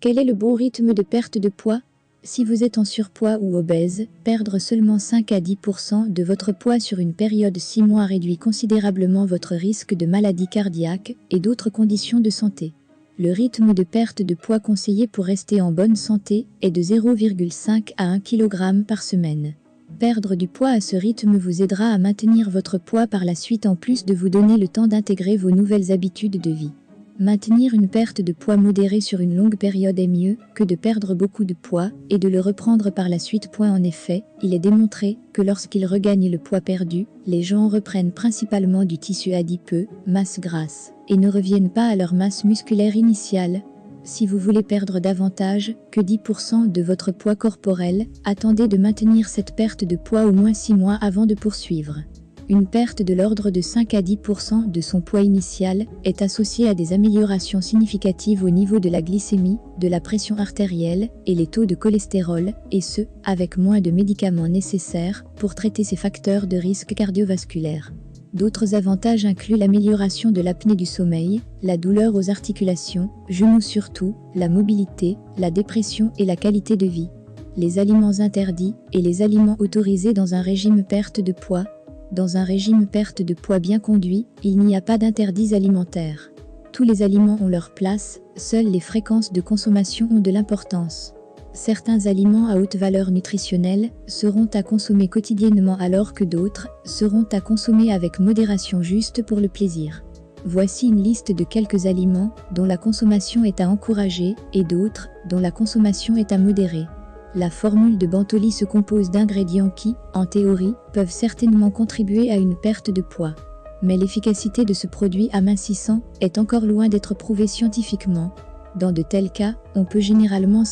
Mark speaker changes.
Speaker 1: Quel est le bon rythme de perte de poids? Si vous êtes en surpoids ou obèse, perdre seulement 5 à 10% de votre poids sur une période 6 mois réduit considérablement votre risque de maladie cardiaque et d'autres conditions de santé. Le rythme de perte de poids conseillé pour rester en bonne santé est de 0,5 à 1 kg par semaine. Perdre du poids à ce rythme vous aidera à maintenir votre poids par la suite en plus de vous donner le temps d'intégrer vos nouvelles habitudes de vie. Maintenir une perte de poids modérée sur une longue période est mieux que de perdre beaucoup de poids et de le reprendre par la suite. En effet, il est démontré que lorsqu'ils regagnent le poids perdu, les gens reprennent principalement du tissu adipeux, masse grasse, et ne reviennent pas à leur masse musculaire initiale. Si vous voulez perdre davantage que 10% de votre poids corporel, attendez de maintenir cette perte de poids au moins 6 mois avant de poursuivre. Une perte de l'ordre de 5 à 10% de son poids initial est associée à des améliorations significatives au niveau de la glycémie, de la pression artérielle et les taux de cholestérol, et ce, avec moins de médicaments nécessaires pour traiter ces facteurs de risque cardiovasculaire. D'autres avantages incluent l'amélioration de l'apnée du sommeil, la douleur aux articulations, genoux surtout, la mobilité, la dépression et la qualité de vie. Les aliments interdits et les aliments autorisés dans un régime perte de poids. Dans un régime perte de poids bien conduit, il n'y a pas d'interdits alimentaires. Tous les aliments ont leur place, seules les fréquences de consommation ont de l'importance. Certains aliments à haute valeur nutritionnelle seront à consommer quotidiennement alors que d'autres seront à consommer avec modération juste pour le plaisir. Voici une liste de quelques aliments dont la consommation est à encourager et d'autres dont la consommation est à modérer. La formule de Bantoli se compose d'ingrédients qui, en théorie, peuvent certainement contribuer à une perte de poids. Mais l'efficacité de ce produit amincissant est encore loin d'être prouvée scientifiquement. Dans de tels cas, on peut généralement